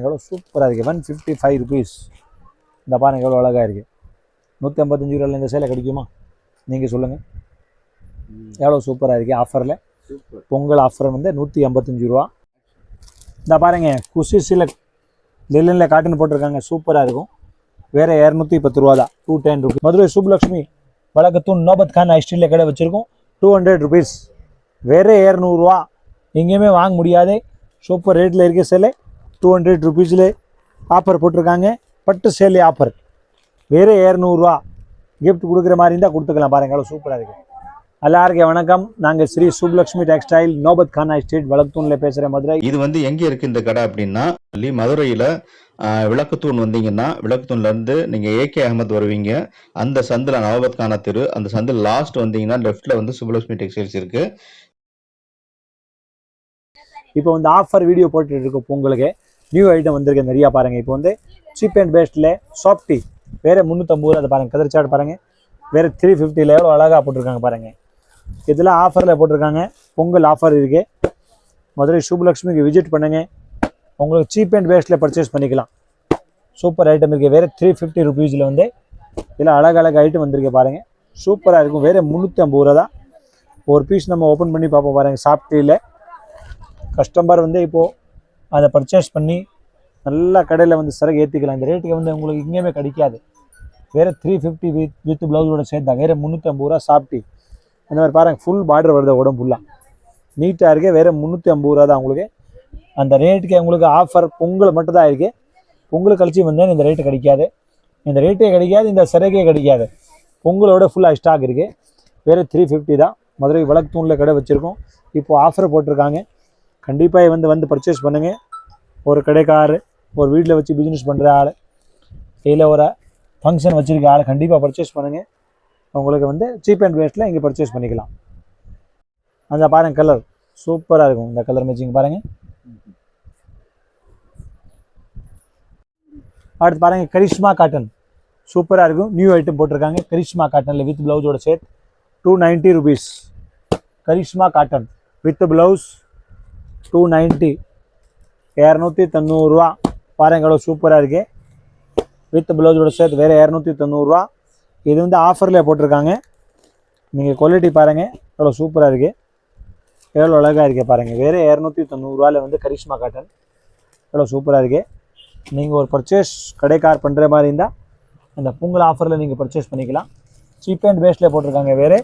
எவ்வளோ சூப்பராக இருக்குது. 155 rupees. இந்த பாருங்கள் எவ்வளோ அழகாக இருக்குது. 155 ரூபாயில் இந்த சேலை கிடைக்குமா? நீங்கள் சொல்லுங்கள். எவ்வளோ சூப்பராக இருக்குது. ஆஃபரில் பொங்கல் ஆஃபர் வந்து 155 ரூபா. இந்த பாருங்கள் குஷி சிலக் லில்லனில் காட்டன் போட்டிருக்காங்க. சூப்பராக இருக்கும். வேறு 210 ரூபா தான். 210 rupees. மதுரை சுப்லக்ஷ்மி வழக்கத்தூன் நோபத் கான் ஐஸ்டியில் கடை வச்சுருக்கோம். 200 rupees. வேறு 200 ரூபா. எங்கேயுமே வாங்க முடியாது. சூப்பர் ரேட்டில் இருக்க சேலை 200 rupeesல ஆஃபர் போட்டிருக்காங்க. பட்டு சேலை ஆஃபர். வேறு 200 ரூபா. கிஃப்ட் கொடுக்குற மாதிரி இருந்தால் கொடுத்துக்கலாம். பாருங்கள் எவ்வளோ சூப்பராக இருக்குது. எல்லாருக்கும் வணக்கம். நாங்கள் ஸ்ரீ சுப்லக்ஷ்மி டெக்ஸ்டைல் நோபத் கான் ஸ்ட்ரீட் வழக்கத்தூனில் பேசுகிற மதுரை. இது வந்து எங்கே இருக்குது இந்த கடை அப்படின்னா மதுரையில் விளக்குத்தூண் வந்தீங்கன்னா விளக்குத்தூண்லேருந்து நீங்கள் ஏகே அகமத் வருவீங்க. அந்த சந்தில் நோபத் கானா தெரு, அந்த சந்தில் லாஸ்ட் வந்தீங்கன்னா லெஃப்ட்டில் வந்து சுப்லக்ஷ்மி டெக்ஸ்டைல்ஸ் இருக்குது. இப்போ வந்து ஆஃபர் வீடியோ போட்டுட்டு இருக்கோம். பொங்கலுக்கு நியூ ஐட்டம் வந்திருக்கு நிறையா. பாருங்கள் இப்போ வந்து சீப் அண்ட் பெஸ்ட்டில் சாஃப்டி வேறு 350 ரூபா. அதை பாருங்கள் கதர் சார்ட் பாருங்கள். வேறு 350 எவ்வளோ அழகாக போட்டிருக்காங்க பாருங்கள். இதெல்லாம் ஆஃபரில் போட்டிருக்காங்க. பொங்கல் ஆஃபர் இருக்குது. மதுரை சுப்லக்ஷ்மிக்கு விசிட் பண்ணுங்கள். உங்களுக்கு சீப் அண்ட் பெஸ்ட்டில் பர்ச்சேஸ் பண்ணிக்கலாம். சூப்பர் ஐட்டம் இருக்குது. வேறு 350 rupeesல வந்து இதில் அழகழக ஐட்டம் வந்திருக்கு பாருங்கள். சூப்பராக இருக்கும். வேறு 350 ரூபா தான். ஒரு பீஸ் நம்ம ஓப்பன் பண்ணி பார்ப்போம் பாருங்கள். சாஃப்டியில் கஸ்டமர் வந்து இப்போது அதை பர்ச்சேஸ் பண்ணி நல்லா கடையில் வந்து சரக்கு ஏற்றிக்கலாம். இந்த ரேட்டுக்கு வந்து உங்களுக்கு எங்கேயுமே கிடைக்காது. வேறு 350 வித் ப்ளவுஸோட சேர்த்தா வேறு 350 ரூபா சாஃப்டி. அந்த மாதிரி பாருங்கள் ஃபுல் பார்டர் வருது உடம்பு ஃபுல்லாக நீட்டாக இருக்குது. வேறு 350 ரூபா தான் உங்களுக்கு. அந்த ரேட்டுக்கு உங்களுக்கு ஆஃபர் பொங்கல் மட்டும் தான் இருக்குது. பொங்கல் கழிச்சு வந்தால் இந்த ரேட்டு கிடைக்காது. இந்த ரேட்டே கிடைக்காது. இந்த சரக்கே கிடைக்காது. பொங்கலோட ஃபுல்லாக ஸ்டாக் இருக்குது. வேறு 350 தான். மதுரை வழக்கத்தூணில் கடை வச்சுருக்கோம். இப்போது ஆஃபர் போட்டிருக்காங்க. கண்டிப்பாக வந்து பர்ச்சேஸ் பண்ணுங்கள். ஒரு கடைக்காரர், ஒரு வீட்டில் வச்சு பிஸ்னஸ் பண்ணுற ஆள், இல்லை ஒரு ஃபங்க்ஷன் வச்சுருக்க ஆள் கண்டிப்பாக பர்ச்சேஸ் பண்ணுங்கள். உங்களுக்கு வந்து சீப் அண்ட் பெஸ்ட்டில் இங்கே பர்ச்சேஸ் பண்ணிக்கலாம். அந்த பாருங்கள் கலர் சூப்பராக இருக்கும். இந்த கலர் மேட்சிங் பாருங்கள். அடுத்து பாருங்கள் கரிஷ்மா காட்டன் சூப்பராக இருக்கும். நியூ ஐட்டம் போட்டிருக்காங்க. கரிஷ்மா காட்டனில் வித் ப்ளவுஸோட சேர்த்து 290 rupees. Karishma cotton with blouse 290. 290 ரூபா. பாருங்கள் எவ்வளோ சூப்பராக இருக்குது. வித் ப்ளவுஸோட சேர்த்து வேறு 290 ரூபா. இது வந்து ஆஃபரில் போட்டிருக்காங்க. நீங்கள் குவாலிட்டி பாருங்கள் எவ்வளோ சூப்பராக இருக்குது. எவ்வளோ அழகாக இருக்குது பாருங்கள். வேறு 290 ரூபாயில் வந்து கரிஷ்மா காட்டன் எவ்வளோ சூப்பராக இருக்குது. நீங்கள் ஒரு பர்ச்சேஸ் கடைக்கார் பண்ணுற மாதிரி இருந்தால் அந்த பொங்கல் ஆஃபரில் நீங்கள் பர்ச்சேஸ் பண்ணிக்கலாம். சீப் அண்ட் பெஸ்ட்டில் போட்டிருக்காங்க. வேறு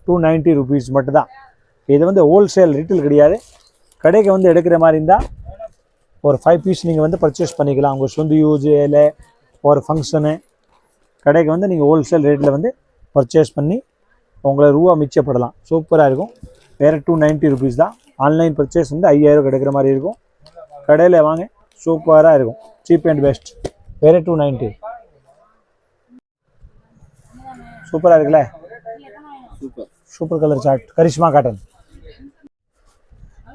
290 rupees மட்டும்தான். இது வந்து ஹோல்சேல் ரீட்டெயில் கிடையாது. கடைக்கு வந்து எடுக்கிற மாதிரி இருந்தால் ஒரு 5 பீஸ் நீங்கள் வந்து பர்ச்சேஸ் பண்ணிக்கலாம். உங்கள் சொந்த யூஸ் இல்லை ஒரு ஃபங்க்ஷனு கடைக்கு வந்து நீங்கள் ஹோல்சேல் ரேட்டில் வந்து பர்ச்சேஸ் பண்ணி உங்களை ரூபா மிச்சப்படலாம். சூப்பராக இருக்கும். வேறு 290 rupees தான். ஆன்லைன் பர்ச்சேஸ் வந்து 5000 கிடைக்கிற மாதிரி இருக்கும். கடையில் வாங்க சூப்பராக இருக்கும். Cheap and best. வேறு 290. சூப்பராக இருக்குல்ல. Super colour chart Karishma cotton.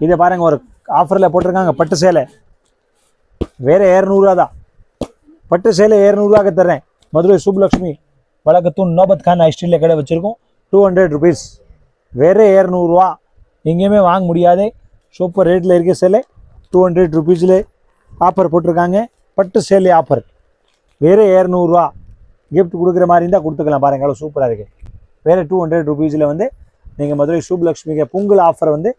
இதை பாருங்கள் ஒரு ஆஃபரில் போட்டிருக்காங்க. பட்டு சேலை வேறு 200 ரூபா தான். பட்டு சேலை 200 ரூபாய்க்கு தர்றேன். மதுரை சுப்லக்ஷ்மி வழக்கத்தூன் நோபத் கான் ஸ்ட்ரீட்டில் கடை வச்சுருக்கோம். 200 rupees. வேறு 200 ரூபா. எங்கேயுமே வாங்க முடியாது. சூப்பர் ரேட்டில் இருக்க சேலை 200 rupeesல ஆஃபர் போட்டிருக்காங்க. பட்டு சேலை ஆஃபர். வேறு 200 ரூபா. கிஃப்ட் கொடுக்குற மாதிரி இருந்தால் கொடுத்துக்கலாம். பாருங்கள் எவ்வளோ சூப்பராக இருக்குது. வேறு 200 rupeesல வந்து நீங்கள் மதுரை சுப்லக்ஷ்மிக்கு பொங்கல் ஆஃபரை வந்து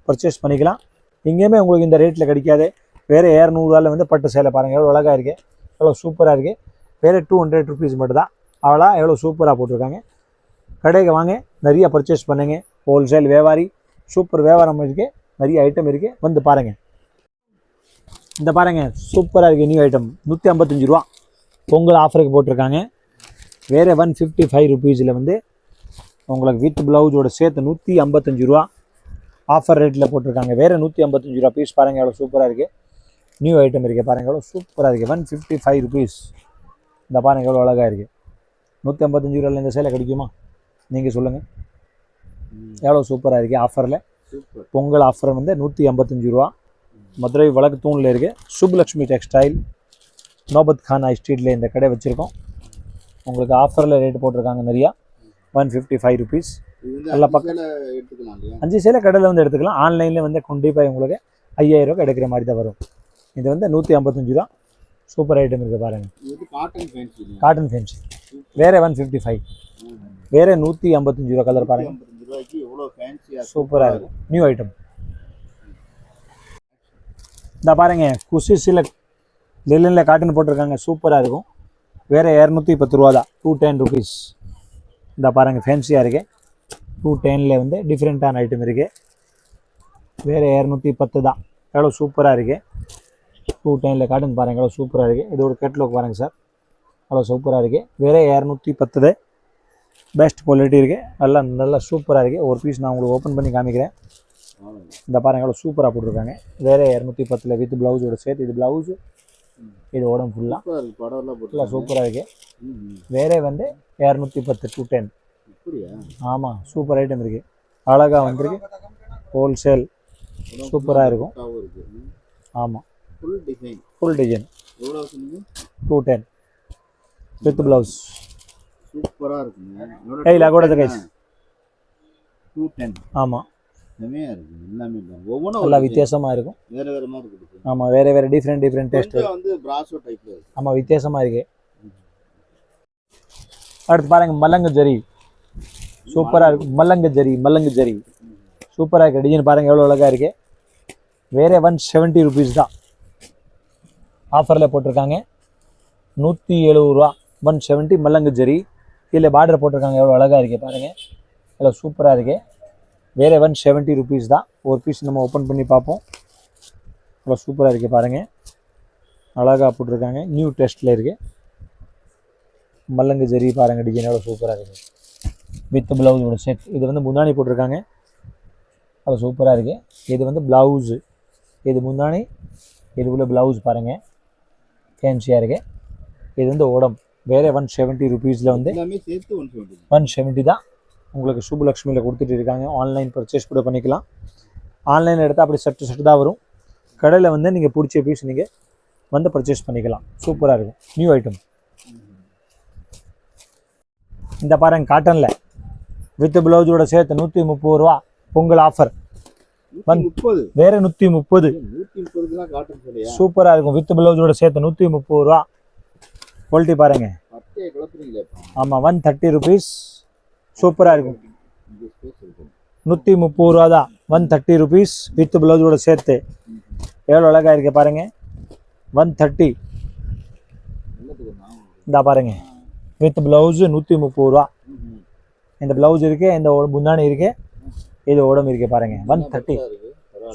பர்ச்சேஸ் பண்ணிக்கலாம். எங்கேயுமே உங்களுக்கு இந்த ரேட்டில் கிடைக்காது. வேறு 200 ரூபாயில் வந்து பட்டு சேலை பாருங்கள் எவ்வளோ அழகாக இருக்குது. எவ்வளோ சூப்பராக இருக்குது. வேறு 200 rupees மட்டும் தான். அவ்வளோ எவ்வளோ சூப்பராக போட்டிருக்காங்க. கடைக்கு வாங்க நிறைய பர்ச்சேஸ் பண்ணுங்கள். ஹோல்சேல் வியாபாரி சூப்பர் வியாபாரம் இருக்குது. நிறைய ஐட்டம் இருக்குது. வந்து பாருங்கள். இந்த பாருங்கள் சூப்பராக இருக்குது. நியூ ஐட்டம் 155 ரூபா பொங்கல் ஆஃபருக்கு போட்டிருக்காங்க. வேறு 155 rupeesல வந்து உங்களுக்கு வித் ப்ளவுஸோட சேர்த்து 155 ரூபா ஆஃபர் ரேட்டில் போட்டிருக்காங்க. வேறு 155 ரூபா பீஸ். பாருங்கள் எவ்வளோ சூப்பராக இருக்குது. நியூ ஐட்டம் இருக்குது. பாருங்கள் எவ்வளோ சூப்பராக இருக்குது. 155 rupees. இந்த பாருங்கள் எவ்வளோ அழகாக இருக்குது. 155 ரூபாயில் இந்த சேலை கிடைக்குமா? நீங்கள் சொல்லுங்கள். எவ்வளோ சூப்பராக இருக்குது. ஆஃபரில் பொங்கல் ஆஃபர் வந்து 155 ரூபா. மதுரை வழக்கத்தூணில் இருக்குது. சுப்லக்ஷ்மி டெக்ஸ்டைல் நோபத் கான் ஸ்ட்ரீட்டில் இந்த கடை வச்சுருக்கோம். உங்களுக்கு ஆஃபரில் ரேட்டு போட்டிருக்காங்க நிறையா. 155 rupees. நல்லா பக்கம் 5 சேலை கடையில் வந்து எடுத்துக்கலாம். ஆன்லைனில் வந்து கண்டிப்பாக உங்களுக்கு 5000 ரூபா எடுக்கிற மாதிரி தான் வரும். இது வந்து 155 ரூபா. சூப்பர் ஐட்டம் இருக்குது பாருங்கள். இது காட்டன் ஃபேன்சி. காட்டன் ஃபேன்சி வேறு 155, வேறு 155 ரூபா. கலர் பாருங்கள். 155 ரூபாய்க்கு எவ்வளோ ஃபேன்சியாக சூப்பராக இருக்கும். New item. இந்த பாருங்க குஷி சிலக் லிலனில் காட்டன் போட்டிருக்காங்க. சூப்பராக இருக்கும். வேறு 210 ரூபா தான். 210 ருபீஸ். இந்த பாருங்கள் ஃபேன்சியாக இருக்கு. 210 வந்து டிஃப்ரெண்ட்டான ஐட்டம் இருக்குது. வேறு 210 தான். எவ்வளோ சூப்பராக இருக்குது. 210 காட்டன் பாருங்கள் எவ்வளோ சூப்பராக இருக்குது. இதோட கேட்லாக் பாருங்கள் சார், அவ்வளோ சூப்பராக இருக்குது. வேறு 210 பெஸ்ட் குவாலிட்டி இருக்குது. நல்லா சூப்பராக இருக்குது. ஒரு பீஸ் நான் உங்களுக்கு ஓப்பன் பண்ணி காமிக்கிறேன். இந்த பாருங்கள் எவ்வளோ சூப்பராக போட்டிருக்காங்க. வேறு 210 வித் ப்ளவுஸோட சேர்த்து. இது ப்ளவுஸு, இது உடம்பு ஃபுல்லாக சூப்பராக இருக்குது. வேறு வந்து 210 210. ஆமாம் சூப்பர் ஐட்டம் இருக்குது. அழகாக வந்துருக்கு. ஹோல்சேல் சூப்பராக இருக்கும். ஆமாம் ஃபுல் டிசைன் 210 வித் ப்ளவுஸ். சூப்பராக இருக்குங்க. கையில் கூட கைஸ் 210. ஆமாம் செமையாக இருக்குது. எல்லாமே ஒவ்வொன்றும் நல்லா வித்தியாசமாக இருக்கும். வேறு வேறு மாதிரி இருக்குது. ஆமாம் வேறு டிஃப்ரெண்ட் டேஸ்ட் வந்து பிராசோ டைப்பில் இருக்குது. ஆமாம் வித்தியாசமாக இருக்கு. அடுத்து பாருங்கள் மல்லங்கு ஜரி. சூப்பராக இருக்கும். மல்லங்கு ஜரி சூப்பராக இருக்குது. டிசைன் பாருங்கள் எவ்வளோ அழகாக இருக்குது. வேறு 170 ருபீஸ் தான். ஆஃபரில் போட்டிருக்காங்க. 170 ரூபா. 170 மல்லங்கு ஜரி. இதில் பார்டர் போட்டிருக்காங்க. எவ்வளோ அழகாக இருக்குது பாருங்கள். எவ்வளோ சூப்பராக இருக்குது. வேறு 170 ருபீஸ் தான். ஒரு பீஸ் நம்ம ஓப்பன் பண்ணி பார்ப்போம். எவ்வளோ சூப்பராக இருக்குது பாருங்கள். அழகாக போட்டிருக்காங்க. நியூ டெஸ்ட்டில் இருக்குது. மல்லங்கு ஜரி பாருங்கள். டிசைன் எவ்வளோ சூப்பராக இருக்குது. வித் ப்ளவுஸோட செட். இது வந்து முந்தானி போட்டிருக்காங்க. அவ்வளோ சூப்பராக இருக்குது. இது வந்து ப்ளவுஸு, இது முந்தானி, இதுக்குள்ள ப்ளவுஸ் பாருங்கள் ஃபேன்சியாக இருக்குது. இது வந்து உடம்பு. வேறு 170 ருபீஸில் வந்து 170 தான். உங்களுக்கு சுப்புலக்ஷ்மியில் கொடுத்துட்டு இருக்காங்க. ஆன்லைன் பர்ச்சேஸ் கூட பண்ணிக்கலாம். ஆன்லைன் எடுத்தால் அப்படி செட்டு தான் வரும். கடையில் வந்து நீங்கள் பிடிச்ச பீஸ் நீங்கள் வந்து பர்ச்சேஸ் பண்ணிக்கலாம். சூப்பராக இருக்கும். New item. இந்த பாருங்க காட்டனில் வித் ப்ளவுஸோட சேர்த்து 130 ரூபா. பொங்கல் ஆஃபர். வேறு 130. சூப்பராக இருக்கும். வித் ப்ளவுஸோட சேர்த்து 130 ரூபா. குவாலிட்டி பாருங்கள். ஆமாம் 130 ருபீஸ். சூப்பராக இருக்கும். 130 ரூபா தான். 130 ருபீஸ் வித் ப்ளவுஸோட சேர்த்து. எவ்வளோ அழகாக இருக்கு பாருங்கள். 130. இந்த பாருங்கள் வித் ப்ளவுஸு 130 ரூபா. இந்த ப்ளவுஸ் இருக்குது, இந்த முந்தானி இருக்குது, இது உடம்பு இருக்குது பாருங்கள். 130.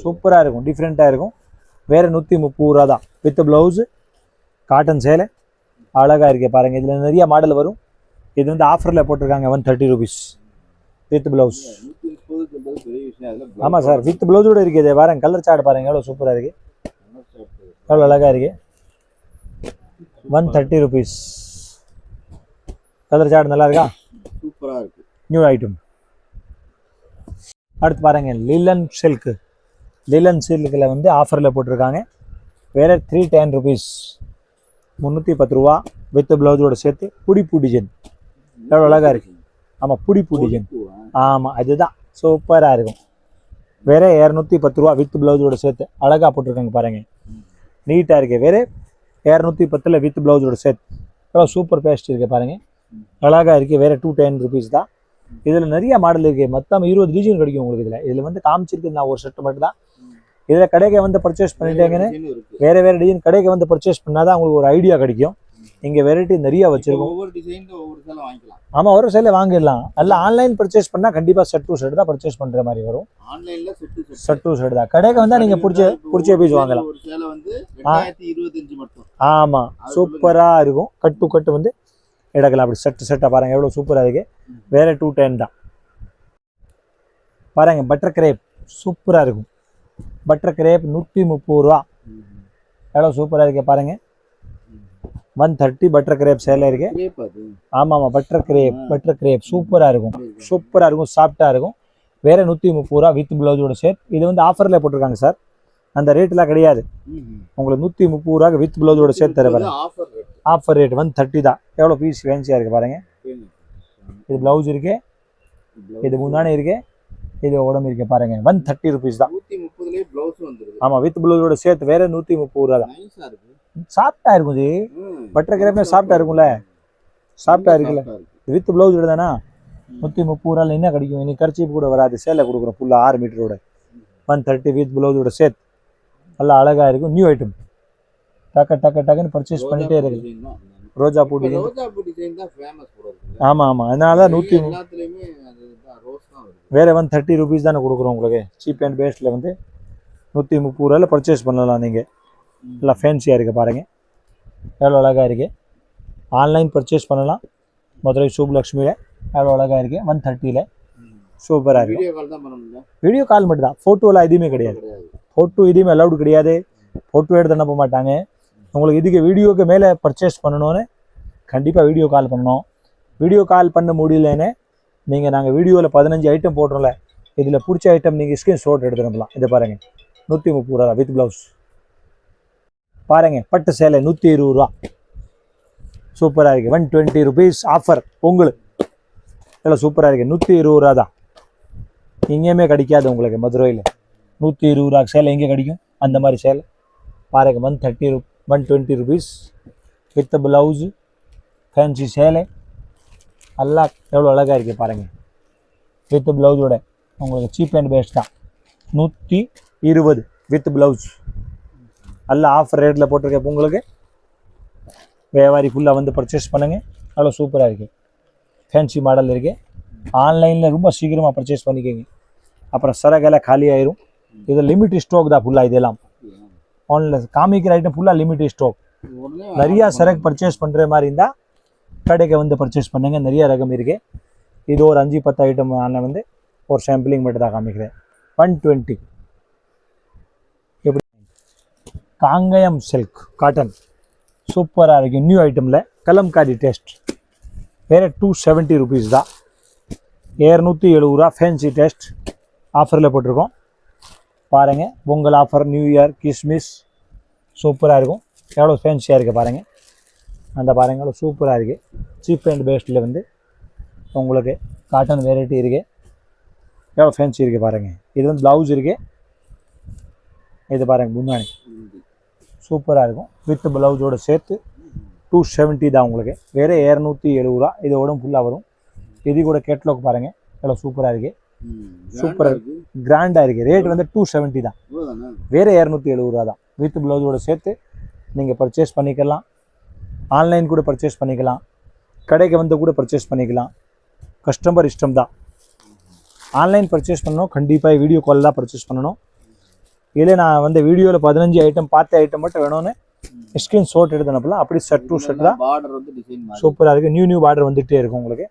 சூப்பராக இருக்கும். டிஃப்ரெண்ட்டாக இருக்கும். வேறு 130 ரூபா தான். வித் ப்ளவுஸு காட்டன் சேலை அழகாக இருக்குது பாருங்கள். இதில் நிறைய மாடல் வரும். இது வந்து ஆஃபரில் போட்டிருக்காங்க. 130 ருபீஸ் வித் ப்ளவுஸ். ஆமாம் சார் வித் ப்ளவுஸோடு இருக்குது. இது பாருங்கள் கலர் சார்ட் பாருங்கள் எவ்வளோ சூப்பராக இருக்குது. எவ்வளோ அழகாக இருக்குது. 130 ருபீஸ். கலர் சார்ட் நல்லா இருக்கா? சூப்பராக இருக்குது. New item. அடுத்து பாருங்கள் லிலன் சில்க்கு. லிலன் சில்கில் வந்து ஆஃபரில் போட்டிருக்காங்க. வேறு 310 ருபீஸ். 310 ரூபா வித் ப்ளவுஸோட சேர்த்து. புடிப்பு டிசைன் எவ்வளோ அழகாக இருக்குது. ஆமாம் புடிப்பு டிசைன். ஆமாம் அதுதான் சூப்பராக இருக்கும். வேறு 210 ரூபா வித் ப்ளவுஸோட சேர்த்து. அழகாக போட்டிருக்காங்க பாருங்கள். நீட்டாக இருக்குது. வேறு 210 வித் ப்ளவுஸோட சேர்த்து. எவ்வளோ சூப்பர் பேஸ்ட் இருக்குது பாருங்கள். அழகாக இருக்குது. வேறு 210 ருபீஸ் தான். இதில் நிறைய மாடல் இருக்குது. மொத்தம் 20 டிசைன் கிடைக்கும் உங்களுக்கு. இதில் வந்து காமிச்சிருக்கு நான் ஒரு செட்டு மட்டும் தான். இதில் கடைக்கு வந்து பர்ச்சேஸ் பண்ணிட்டேங்கன்னு வேறு டிசைன் கடைக்கு வந்து பர்ச்சேஸ் பண்ணால் தான் உங்களுக்கு ஒரு ஐடியா கிடைக்கும். இங்கே வெரைட்டி நிறைய வச்சுருக்கோம். ஆமாம் ஒரு சேலை வாங்கிடலாம். அல்ல ஆன்லைன் பர்ச்சேஸ் பண்ணால் கண்டிப்பாக செட் டு செட் தான் பர்ச்சேஸ் பண்ணுற மாதிரி வரும். செட் டு செட் தான். கடைக்கு வந்தால் நீங்கள் பிடிச்ச பீஸ் வாங்கலாம். ஆமாம் சூப்பராக இருக்கும். கட்டு வந்து எடுக்கலாம். அப்படி செட்டாக பாருங்கள் எவ்வளோ சூப்பராக இருக்குது. வேறு 210 தான். பாருங்கள் பட்டர் கிரேப் சூப்பராக இருக்கும். பட்டர் கிரேப் 130 ரூபா. எவ்வளோ சூப்பராக இருக்குது பாருங்கள். 130 பட்டர் கிரேப் சேலை இருக்குது. ஆமாம் பட்டர் கிரேப் சூப்பராக இருக்கும். சாஃப்டாக இருக்கும். வேறு 130 ரூபா வித் ப்ளவுஸோட சேர்த்து. இது வந்து ஆஃபரில் போட்டிருக்காங்க சார். அந்த ரேட்டெலாம் கிடையாது. உங்களுக்கு 130 ரூபாய்க்கு வித் ப்ளவுஸோட சேர்த்து தர பாருங்க. ஆஃபர் ரேட் 130 தான். எவ்வளோ பீஸ் ஃபேன்சியாக இருக்குது பாருங்கள். இது ப்ளவுஸ் இருக்குது, இது முந்தானி இருக்குது, இது உடம்பு இருக்குது பாருங்கள். 130 ருபீஸ் தான். அதுலயே பிளவுஸ் வந்துருது. ஆமாம், வித் ப்ளவுஸோட சேர்த்து வேற 130 ரூபா தான். நைஸா இருக்கு. சாஃப்டா இருக்கும் ஜி. ம். பட்டர் கிரேப்னா சாஃப்டா இருக்கும்ல, சாஃப்டா இருக்குல்ல. சாஃப்டா இருக்கு. வித் ப்ளவுஸ் தானே 130 ரூபாயில் என்ன கிடைக்கும்? இன்னைக்கு கர்ச்சீப் கூட வராது, சேலை கொடுக்குறோம் ஃபுல்லாக 6 மீட்டரோட 130 வித் ப்ளவுஸோட சேர்த்து. நல்லா அழகா இருக்கும், நியூ ஐட்டம். டக்கு டக்கு டக்குன்னு பர்ச்சேஸ் பண்ணிட்டே இருக்கு. டிசைன் தான். ரோஜா பூ இப்ப டிசைன். ரோஜா பூ டிசைன் தான் ஃபேமஸ் போல இருக்கு. ஆமாம் ஆமாம், அதனால தான் 100 எல்லாத்துலயுமே அதுதான் ரோஸ் தான் வருது. வேற 130 ருபீஸ் தானே கொடுக்குறோம் உங்களுக்கு. சீப் அண்ட் பெஸ்ட்டில் வந்து 130 ரூபாயில் பர்ச்சேஸ் பண்ணலாம் நீங்கள். நல்லா ஃபேன்சியாக இருக்குது பாருங்கள், எவ்வளோ அழகாக இருக்குது. ஆன்லைன் பர்ச்சேஸ் பண்ணலாம். மதுரை சுப்லக்ஷ்மியில் எவ்வளோ அழகாக இருக்குது. 130ல் சூப்பராக இருக்குது. வீடியோ கால் தான் பண்ணணும்ல. வீடியோ கால் மட்டும் தான், ஃபோட்டோலாம் எதுவுமே கிடையாது. ஃபோட்டோ எதுவுமே அலௌடு கிடையாது. ஃபோட்டோ எடுத்து அனுப்ப மாட்டாங்க. உங்களுக்கு இதுக்கு வீடியோக்கு மேலே பர்ச்சேஸ் பண்ணணுன்னு கண்டிப்பாக வீடியோ கால் பண்ணணும். வீடியோ கால் பண்ண முடியலன்னு நீங்கள் நாங்கள் வீடியோவில் 15 ஐட்டம் போடுறோம்ல, இதில் பிடிச்ச ஐட்டம் நீங்கள் ஸ்க்ரீன்ஷாட் எடுத்து அனுப்பலாம். இதை பாருங்கள், 130 ரூபா வித் ப்ளவுஸ். பாருங்கள், பட்டு சேலை 120 ரூபா. சூப்பராக இருக்குது. 120 ருபீஸ் ஆஃபர் உங்களுக்கு. இதில் சூப்பராக இருக்குது. 120 ரூபா தான். எங்கேயுமே கிடைக்காது உங்களுக்கு மதுரையில். 120 ரூபா சேலை எங்கே கிடைக்கும்? அந்த மாதிரி சேலை பாருங்கள். 120 ருபீஸ் வித் ப்ளவுஸு, ஃபேன்சி சேலை. நல்லா எவ்வளோ அழகாக இருக்குது பாருங்கள். வித் ப்ளவுஸோட உங்களுக்கு சீப் அண்ட் பெஸ்ட் தான். 120 வித் ப்ளவுஸ். நல்லா ஆஃபர் ரேட்டில் போட்டிருக்கேன் உங்களுக்கு. வியாபாரி ஃபுல்லாக வந்து பர்ச்சேஸ் பண்ணுங்கள். அவ்வளோ சூப்பராக இருக்குது. ஃபேன்சி மாடல் இருக்குது. ஆன்லைனில் ரொம்ப சீக்கிரமாக பர்ச்சேஸ் பண்ணிக்கோங்க, அப்புறம் சரகெல்லாம் காலி ஆயிரும். இது லிமிட்டட் ஸ்டாக் தான் ஃபுல்லாக. இதெல்லாம் ஆன்லைன் காமிக்கிற ஐட்டம் ஃபுல்லாக லிமிட்டட் ஸ்டாக். நிறையா சரக்கு பர்ச்சேஸ் பண்ணுற மாதிரி இருந்தால் கடைக்கு வந்து பர்ச்சேஸ் பண்ணுங்க. நிறைய ரகம் இருக்குது. இது ஒரு 5-10 ஐட்டம் நான் வந்து ஒரு சாம்பிளிங் மட்டும் தான் காமிக்கிறேன். 120 எப்படி காங்கயம் சில்க் காட்டன் சூப்பராக இருக்குது. நியூ ஐட்டமில் கலம்காரி டெஸ்ட் வேறு 270 ருபீஸ் தான். 270 ரூபா ஃபேன்சி டெஸ்ட் ஆஃபரில் போட்டிருக்கோம். பாருங்கள், Pongal offer, new year, Christmas சூப்பராக இருக்கும். எவ்வளோ ஃபேன்சியாக இருக்குது பாருங்கள். அந்த பாருங்கள் எவ்வளோ சூப்பராக இருக்குது. சீப் அண்ட் பெஸ்ட்டில் வந்து உங்களுக்கு காட்டன் வெரைட்டி இருக்குது. எவ்வளோ ஃபேன்சி இருக்குது பாருங்கள். இது வந்து ப்ளவுஸ் இருக்குது. இது பாருங்கள் முன்னாடி சூப்பராக இருக்கும். வித் ப்ளவுஸோடு சேர்த்து 270 தான் உங்களுக்கு. வேறு 270 ரூபா. இதோட ஃபுல்லாக வரும். இது கூட கேட்லாக் பாருங்கள், எவ்வளோ சூப்பராக இருக்குது. சூப்பராக கிராண்டாக இருக்குது. ரேட் வந்து 270 தான். வேறு 270 ரூபா தான். வித் ப்ளவுஸோடு சேர்த்து நீங்கள் பர்ச்சேஸ் பண்ணிக்கலாம். ஆன்லைன் கூட பர்ச்சேஸ் பண்ணிக்கலாம். கடைக்கு வந்து கூட பர்ச்சேஸ் பண்ணிக்கலாம். கஸ்டமர் இஷ்டம் தான். ஆன்லைன் பர்ச்சேஸ் பண்ணணும், கண்டிப்பாக வீடியோ கால் தான் பர்ச்சேஸ் பண்ணணும். இல்லை நான் வந்து வீடியோவில் 15 ஐட்டம் பார்த்த ஐட்டம் மட்டும் வேணும்னு ஸ்க்ரீன்ஷாட் எடுத்து அனுப்பலாம். அப்படி செட் டு செட் தான். பார்டர் வந்து டிசைன் சூப்பராக இருக்குது. நியூ பார்டர் வந்துகிட்டே இருக்கும் உங்களுக்கு.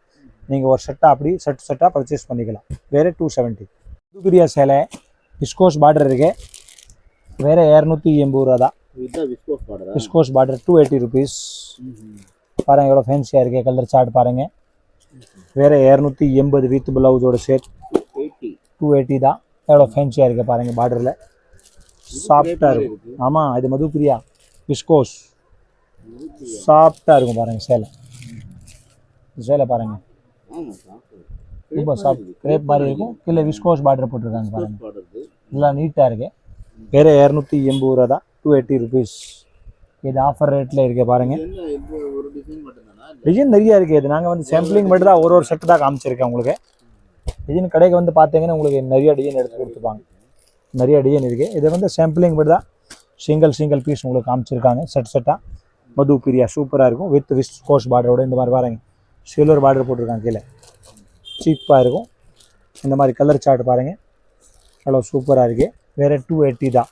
நீங்கள் ஒரு செட்டாக அப்படி செட்டாக பர்ச்சேஸ் பண்ணிக்கலாம். வேறு 270. புதுக்குரியா சேலை விஸ்கோஸ் பார்டர் இருக்குது. வேறு 280 ரூபா தான். Viscose border 280 rupees. பாருங்கள் எவ்வளோ ஃபேன்சியாக இருக்குது. கலர் சார்ட் பாருங்கள். வேறு 280 வித் ப்ளவுஸோட சேர்த்து 280 தான். எவ்வளோ ஃபேன்சியாக இருக்குது பாருங்கள். பார்டரில் சாஃப்டாக இருக்கும். ஆமாம், இது மதுப்பிரியா விஸ்கோஸ் சாஃப்டாக இருக்கும் பாருங்கள். சேலை பாருங்கள், ரொம்ப சாஃப்ட் கிரேப் மாதிரி இருக்கும். கீழே விஸ்கோஸ் பார்டர் போட்டிருக்காங்க பாருங்கள். நல்லா நீட்டாக இருக்குது. வேறு 280 ரூபா தான். 280 ருபீஸ். இது ஆஃபர் ரேட்டில் இருக்குது பாருங்கள். டிசைன் நிறையா இருக்குது. இது நாங்கள் வந்து சாம்பிளிங் மட்டும் தான் ஒரு செட்டு தான் காமிச்சிருக்கேன் உங்களுக்கு. டிசைன் கடைக்கு வந்து பார்த்தீங்கன்னா உங்களுக்கு நிறைய டிசைன் எடுத்து கொடுத்துப்பாங்க. நிறைய டிசைன் இருக்குது. இது வந்து சாம்பிளிங் மட்டும் தான். சிங்கிள் பீஸ் உங்களுக்கு காமிச்சிருக்காங்க செட்டாக. மதுப்பிரியா சூப்பராக இருக்கும். வித் விஸ்கோஸ் பார்டரோட இந்த மாதிரி பாருங்கள். சில்வர் பார்டர் போட்டிருக்காங்க. கீழே சீப்பாக இருக்கும். இந்த மாதிரி கலர் சார்ட் பாருங்கள், அவ்வளோ சூப்பராக இருக்குது. வேறு 280 தான்.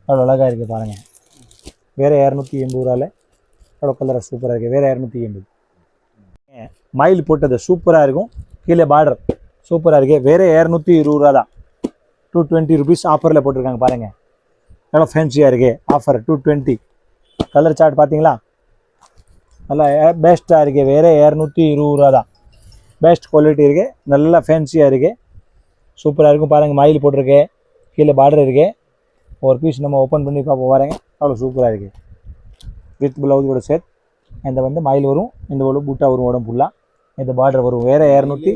அவ்வளோ அழகாக இருக்குது பாருங்கள். வேறு 280 ரூபாவில் அவ்வளோ கலராக சூப்பராக இருக்குது. வேறு 280. மயில் போட்டது சூப்பராக இருக்கும். கீழே பார்டர் சூப்பராக இருக்குது. வேறு 220 ரூபா தான். 220 ருபீஸ் ஆஃபரில் போட்டிருக்காங்க பாருங்கள். எவ்வளோ ஃபேன்சியாக இருக்குது. ஆஃபர் 220. கலர் சார்ட் பார்த்தீங்களா, நல்லா பெஸ்ட்டாக இருக்குது. வேறு 220 ரூபா தான். பெஸ்ட் குவாலிட்டி இருக்குது. நல்லா ஃபேன்சியாக இருக்குது. சூப்பராக இருக்கும் பாருங்கள். மயில் போட்டிருக்கு. கீழே பார்டர் இருக்குது. ஒரு பீஸ் நம்ம ஓப்பன் பண்ணி பார்ப்போம் பாருங்கள். அவ்வளோ சூப்பராக இருக்குது. வித் ப்ளவுஸோட சேர்த்து இந்த வந்து மயில் வரும். இந்த ஒரு பூட்டா வரும் உடம்பு ஃபுல்லாக. இந்த பார்டர் வரும். வேறு 200.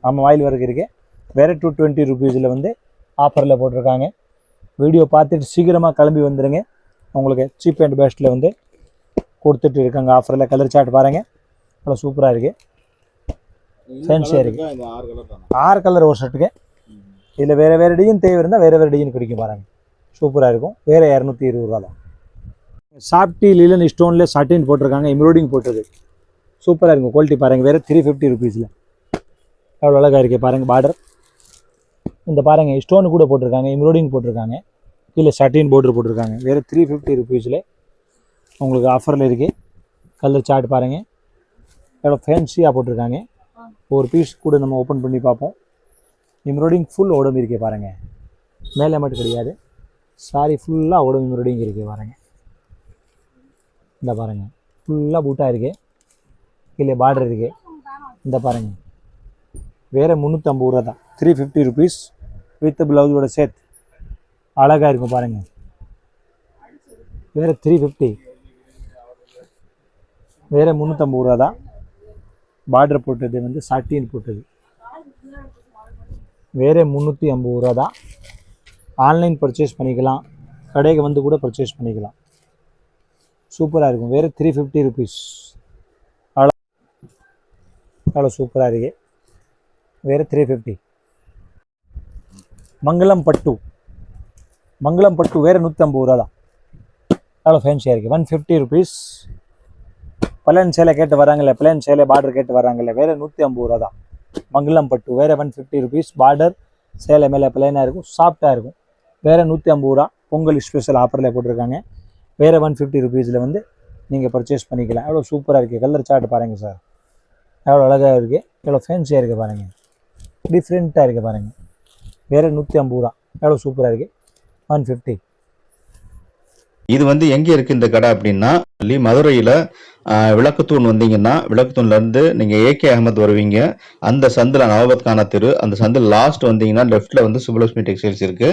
ஆமாம், மயில் வரைக்கும் இருக்குது. வேறு 220 ருபீஸில் வந்து ஆஃபரில் போட்டிருக்காங்க. வீடியோ பார்த்துட்டு சீக்கிரமாக கிளம்பி வந்துடுங்க. உங்களுக்கு சீப் அண்ட் பெஸ்ட்டில் வந்து கொடுத்துட்டு இருக்காங்க ஆஃபரில். கலர் சார்ட் பாருங்கள், அவ்வளோ சூப்பராக இருக்குது, ஃபேன்சியாக இருக்குது. இந்த 6 கலர் தானே? 6 கலர் ஒரு ஷர்ட்டுக்கு. இதில் வேறு வேறு டிசைன் தேவை இருந்தால் வேறு வேறு டிசைன் கிடைக்கும் பாருங்கள், சூப்பராக இருக்கும். வேறு 220 ரூபா தான். சாப்டி லீலன் ஸ்டோனில் சாட்டின் போட்டிருக்காங்க, எம்ப்ராய்டிங் போட்டது, சூப்பராக இருக்கும். குவாலிட்டி பாருங்கள், வேறு 350 ருபீஸில் எவ்வளோ அழகாக இருக்குது பாருங்கள். பார்டர் இந்த பாருங்கள், ஸ்டோனு கூட போட்டிருக்காங்க, எம்ப்ராய்டிங் போட்டிருக்காங்க, கீழே சாட்டின் பார்டர் போட்டிருக்காங்க. வேறு 350 ருபீஸில் உங்களுக்கு ஆஃபரில் இருக்குது. கலர் சார்ட் பாருங்கள், எவ்வளோ ஃபேன்சியாக போட்டிருக்காங்க. ஒரு பீஸ் கூட நம்ம ஓப்பன் பண்ணி பார்ப்போம். எம்ப்ராய்டிங் ஃபுல் உடம்பு இருக்கே பாருங்கள், மேலே மட்டும் கிடையாது, சாரி ஃபுல்லாக உடம்பு எம்ப்ராய்டிங் இருக்கே பாருங்கள். இந்த பாருங்கள், ஃபுல்லாக பூட்டாக இருக்குது, கீழே பார்டர் இருக்குது. இந்த பாருங்கள், வேறு 350 ரூபா தான். 350 ருபீஸ் வித் ப்ளவுஸோட சேர்த்து அழகாக இருக்கும் பாருங்கள். வேறு 350, வேறு 350 ரூபா தான். பார்டர் போட்டது வந்து சாட்டின் போட்டது, வேறு 350 ரூபா தான். ஆன்லைன் பர்ச்சேஸ் பண்ணிக்கலாம், கடைக்கு வந்து கூட பர்ச்சேஸ் பண்ணிக்கலாம், சூப்பராக இருக்கும். வேறு 350 ருபீஸ், அவ்வளோ சூப்பராக இருக்கு. வேறு 350. மங்களம் பட்டு, மங்களம் பட்டு வேறு 150 ரூபா தான். அவ்வளோ ஃபேன்சியாக இருக்குது. 150 ருபீஸ். பிளைன் சேலை கேட்டு வராங்கல்ல, பிளைன் சேலை பார்டர் கேட்டு வராங்கல்ல, வேறு 150 ரூபா தான். மங்களம் பட்டு வேறு 150 ருபீஸ். பார்டர் சேலை மேலே பிளைனாக இருக்கும், சாஃப்டாக இருக்கும். வேறு 150 ரூபா. பொங்கல் ஸ்பெஷல் ஆஃபரில் போட்டிருக்காங்க. வேறு 150 ருபீஸில் வந்து நீங்கள் பர்ச்சேஸ் பண்ணிக்கலாம். எவ்வளோ சூப்பராக இருக்குது. கலர் சார்ட் பாருங்கள் சார், எவ்வளோ அழகாக இருக்குது, எவ்வளோ ஃபேன்சியாக இருக்குது பாருங்கள், டிஃப்ரெண்ட்டாக இருக்குது பாருங்கள். வேறு 150 ரூபா, எவ்வளோ சூப்பராக இருக்குது. 150. இது வந்து எங்கே இருக்குது இந்த கடை அப்படின்னா, மதுரையில் விளக்குத்தூண் வந்தீங்கன்னா, விளக்குத்தூண்லேருந்து நீங்கள் ஏகே அகமத் வருவீங்க. அந்த சந்தில் நவபத் கானா தெரு, அந்த சந்தில் லாஸ்ட் வந்தீங்கன்னா லெஃப்ட்டில் வந்து சுப்புலட்சுமி டெக்ஸ்டைல்ஸ் இருக்குது.